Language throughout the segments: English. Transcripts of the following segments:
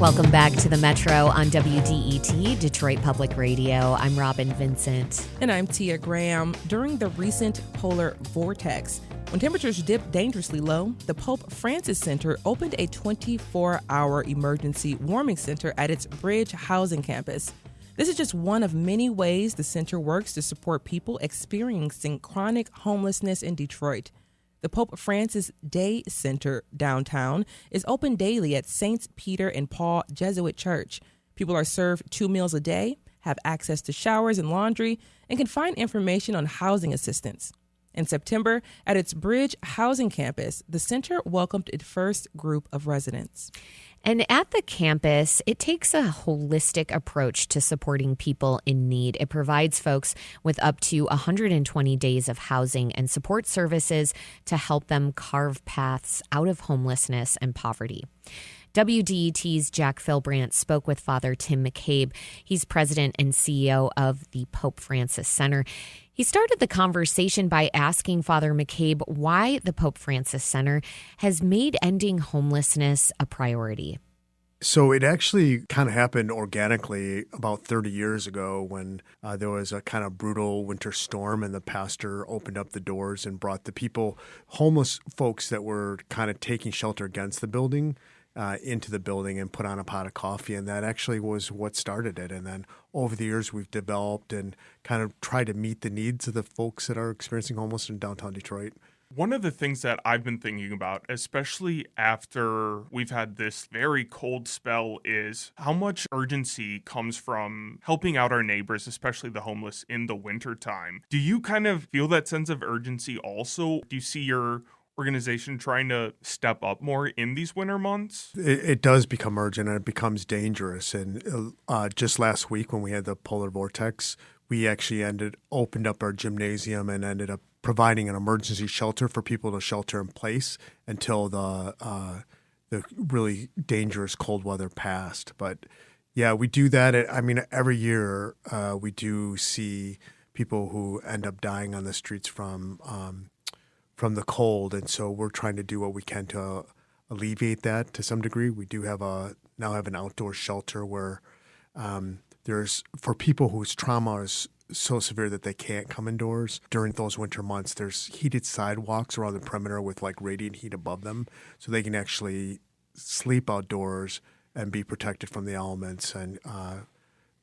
Welcome back to the Metro on WDET, Detroit Public Radio. I'm Robin Vincent. And I'm Tia Graham. During the recent polar vortex, when temperatures dipped dangerously low, the Pope Francis Center opened a 24-hour emergency warming center at its Bridge housing campus. This is just one of many ways the center works to support people experiencing chronic homelessness in Detroit. The Pope Francis Day Center downtown is open daily at Saints Peter and Paul Jesuit Church. People are served 2 meals a day, have access to showers and laundry, and can find information on housing assistance. In September, at its Bridge housing campus, the center welcomed its first group of residents. And at the campus, it takes a holistic approach to supporting people in need. It provides folks with up to 120 days of housing and support services to help them carve paths out of homelessness and poverty. WDET's Jack Filbrandt spoke with Father Tim McCabe. He's president and CEO of the Pope Francis Center. He started the conversation by asking Father McCabe why the Pope Francis Center has made ending homelessness a priority. So it actually kind of happened organically about 30 years ago when there was a kind of brutal winter storm and the pastor opened up the doors and brought the people, homeless folks that were kind of taking shelter against the building, into the building and put on a pot of coffee. And that actually was what started it. And then over the years, we've developed and kind of tried to meet the needs of the folks that are experiencing homelessness in downtown Detroit. One of the things that I've been thinking about, especially after we've had this very cold spell, is how much urgency comes from helping out our neighbors, especially the homeless, in the wintertime. Do you kind of feel that sense of urgency also? Do you see your organization trying to step up more in these winter months? It does become urgent and it becomes dangerous. And just last week when we had the polar vortex, we actually opened up our gymnasium and ended up providing an emergency shelter for people to shelter in place until the really dangerous cold weather passed. But yeah, we do that. Every year we do see people who end up dying on the streets from the cold, and so we're trying to do what we can to alleviate that to some degree. We do now have an outdoor shelter where there's, for people whose trauma is so severe that they can't come indoors during those winter months, there's heated sidewalks around the perimeter with like radiant heat above them, so they can actually sleep outdoors and be protected from the elements and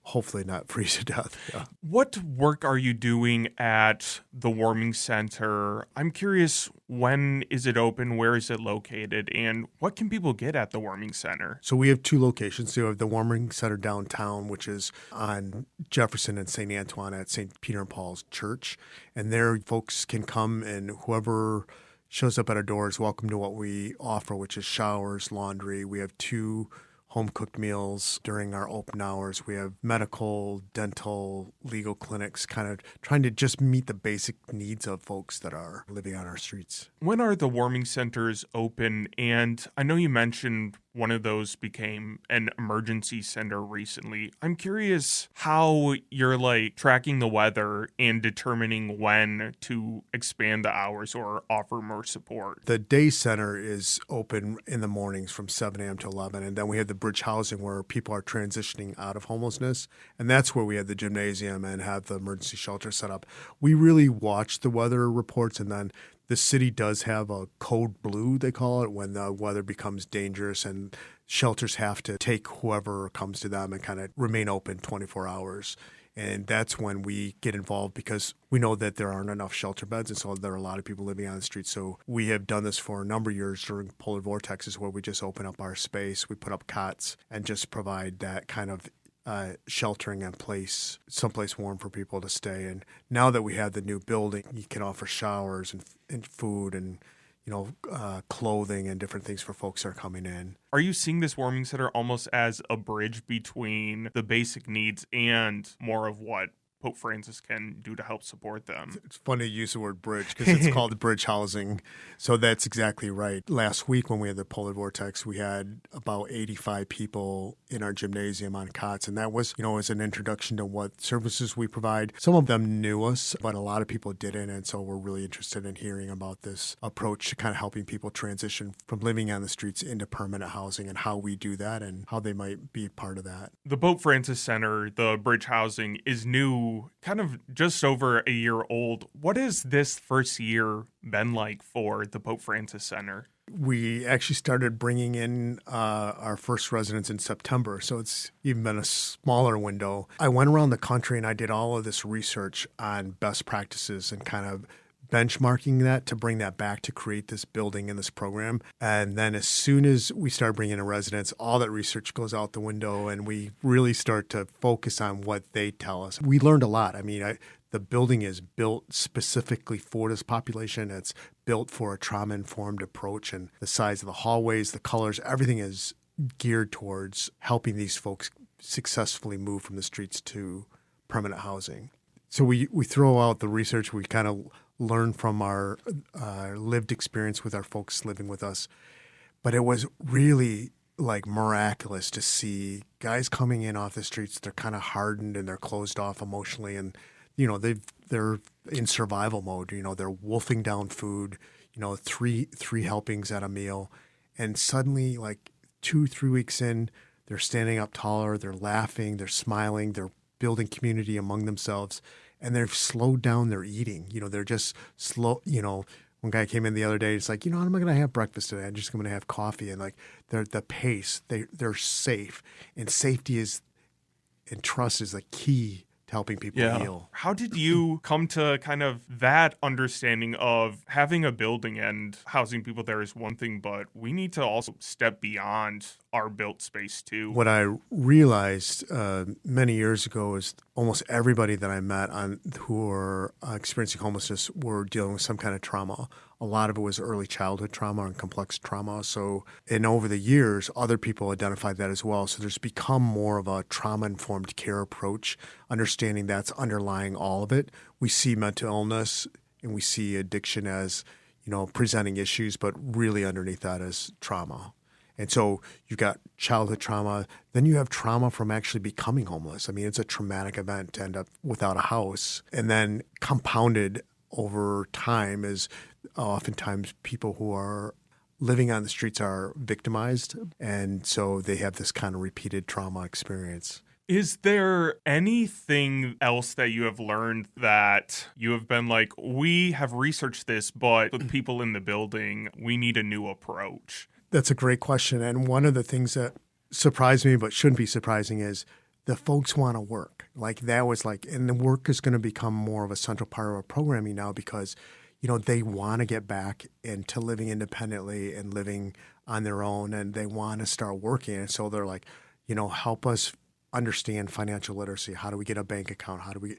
hopefully not freeze to death. Yeah. What work are you doing at the warming center? I'm curious, when is it open? Where is it located? And what can people get at the warming center? So we have 2 locations. So we have the warming center downtown, which is on Jefferson and St. Antoine at St. Peter and Paul's Church. And there folks can come, and whoever shows up at our door is welcome to what we offer, which is showers, laundry. We have 2 home-cooked meals during our open hours. We have medical, dental, legal clinics, kind of trying to just meet the basic needs of folks that are living on our streets. When are the warming centers open? And I know you mentioned one of those became an emergency center recently. I'm curious how you're tracking the weather and determining when to expand the hours or offer more support. The day center is open in the mornings from 7 a.m. to 11. And then we have the Bridge housing where people are transitioning out of homelessness. And that's where we have the gymnasium and have the emergency shelter set up. We really watch the weather reports, and then the city does have a code blue, they call it, when the weather becomes dangerous and shelters have to take whoever comes to them and kind of remain open 24 hours. And that's when we get involved because we know that there aren't enough shelter beds, and so there are a lot of people living on the street. So we have done this for a number of years during polar vortexes where we just open up our space, we put up cots, and just provide that kind of sheltering in place, someplace warm for people to stay. And now that we have the new building, you can offer showers and food and clothing and different things for folks that are coming in. Are you seeing this warming center almost as a bridge between the basic needs and more of what Pope Francis can do to help support them. It's funny to use the word bridge because it's called bridge housing. So that's exactly right. Last week when we had the polar vortex, we had about 85 people in our gymnasium on cots. And that was, as an introduction to what services we provide. Some of them knew us, but a lot of people didn't. And so we're really interested in hearing about this approach to kind of helping people transition from living on the streets into permanent housing and how we do that and how they might be part of that. The Pope Francis Center, the bridge housing, is new, kind of just over a year old. What has this first year been like for the Pope Francis Center? We actually started bringing in our first residents in September, so it's even been a smaller window. I went around the country and I did all of this research on best practices and kind of benchmarking that to bring that back to create this building and this program. And then as soon as we start bringing in residents, all that research goes out the window and we really start to focus on what they tell us. We learned a lot. The building is built specifically for this population. It's built for a trauma-informed approach, and the size of the hallways, the colors, everything is geared towards helping these folks successfully move from the streets to permanent housing. So we throw out the research. We kind of learn from our lived experience with our folks living with us. But it was really like miraculous to see guys coming in off the streets. They're kind of hardened and they're closed off emotionally, and they're in survival mode. They're wolfing down food, three helpings at a meal. And suddenly, like 2-3 weeks in, they're standing up taller, they're laughing, they're smiling, they're building community among themselves, and they've slowed down their eating. They're just slow. One guy came in the other day, it's like, I'm not going to have breakfast today. I'm just going to have coffee. And like the pace, they're safe. And safety and trust is the key helping people heal. How did you come to kind of that understanding of having a building and housing people there is one thing, but we need to also step beyond our built space too? What I realized many years ago is almost everybody that I met who were experiencing homelessness were dealing with some kind of trauma. A lot of it was early childhood trauma and complex trauma. And over the years, other people identified that as well. So there's become more of a trauma-informed care approach, understanding that's underlying all of it. We see mental illness and we see addiction as, presenting issues, but really underneath that is trauma. And so you've got childhood trauma, then you have trauma from actually becoming homeless. It's a traumatic event to end up without a house. And then compounded over time is oftentimes people who are living on the streets are victimized. And so they have this kind of repeated trauma experience. Is there anything else that you have learned that you have been like, we have researched this, but the people in the building, we need a new approach? That's a great question. And one of the things that surprised me, but shouldn't be surprising, is the folks want to work. And the work is going to become more of a central part of our programming now because, they want to get back into living independently and living on their own, and they want to start working. And so they're like, help us understand financial literacy. How do we get a bank account? How do we,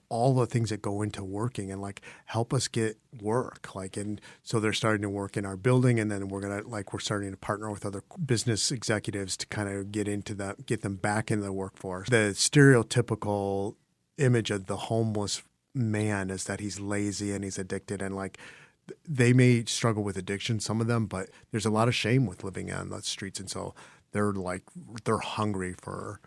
all the things that go into working, and help us get work. And so they're starting to work in our building, and then we're starting to partner with other business executives to kind of get them back into the workforce. The stereotypical image of the homeless man is that he's lazy and he's addicted, and they may struggle with addiction, some of them, but there's a lot of shame with living on the streets. And so they're hungry for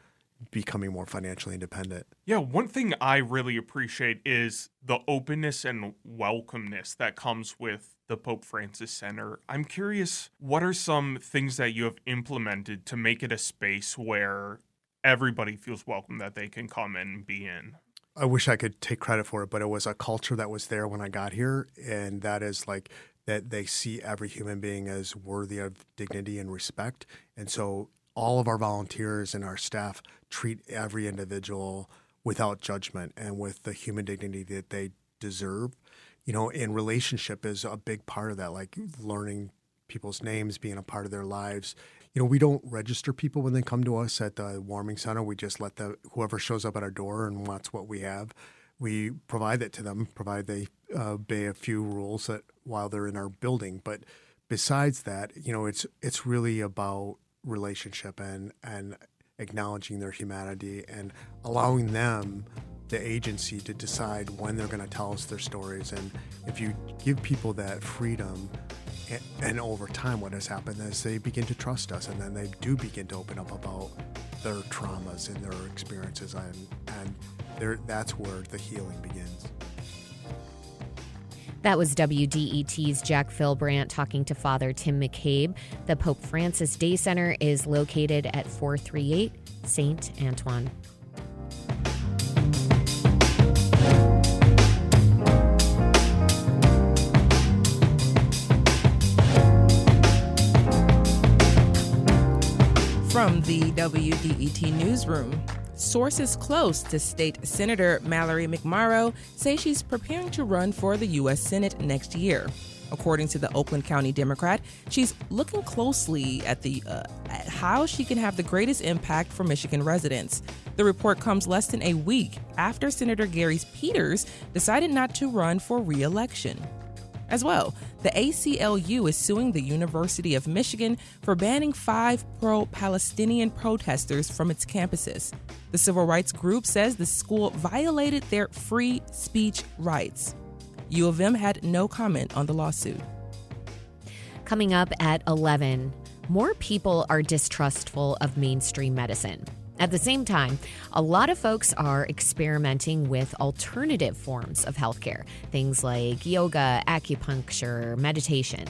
becoming more financially independent. Yeah, one thing I really appreciate is the openness and welcomeness that comes with the Pope Francis Center. I'm curious, what are some things that you have implemented to make it a space where everybody feels welcome, that they can come and be in? I wish I could take credit for it, but it was a culture that was there when I got here, and that is that they see every human being as worthy of dignity and respect. And so all of our volunteers and our staff treat every individual without judgment and with the human dignity that they deserve. And relationship is a big part of that, learning people's names, being a part of their lives. We don't register people when they come to us at the warming center. We just let whoever shows up at our door and wants what we have, we provide it to them, they obey a few rules while they're in our building. But besides that, it's really about relationship and acknowledging their humanity and allowing them the agency to decide when they're going to tell us their stories. And if you give people that freedom, and over time what has happened is they begin to trust us, and then they do begin to open up about their traumas and their experiences, and that's where the healing begins. That was WDET's Jack Filbrandt talking to Father Tim McCabe. The Pope Francis Day Center is located at 438 St. Antoine. From the WDET newsroom, sources close to State Senator Mallory McMorrow say she's preparing to run for the U.S. Senate next year. According to the Oakland County Democrat, she's looking closely at at how she can have the greatest impact for Michigan residents. The report comes less than a week after Senator Gary Peters decided not to run for re-election. As well, the ACLU is suing the University of Michigan for banning 5 pro-Palestinian protesters from its campuses. The civil rights group says the school violated their free speech rights. U of M had no comment on the lawsuit. Coming up at 11, more people are distrustful of mainstream medicine. At the same time, a lot of folks are experimenting with alternative forms of healthcare, things like yoga, acupuncture, meditation.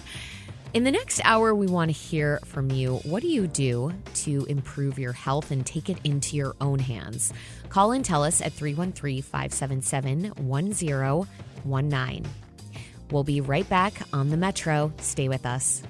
In the next hour, we want to hear from you. What do you do to improve your health and take it into your own hands? Call and tell us at 313-577-1019. We'll be right back on the Metro. Stay with us.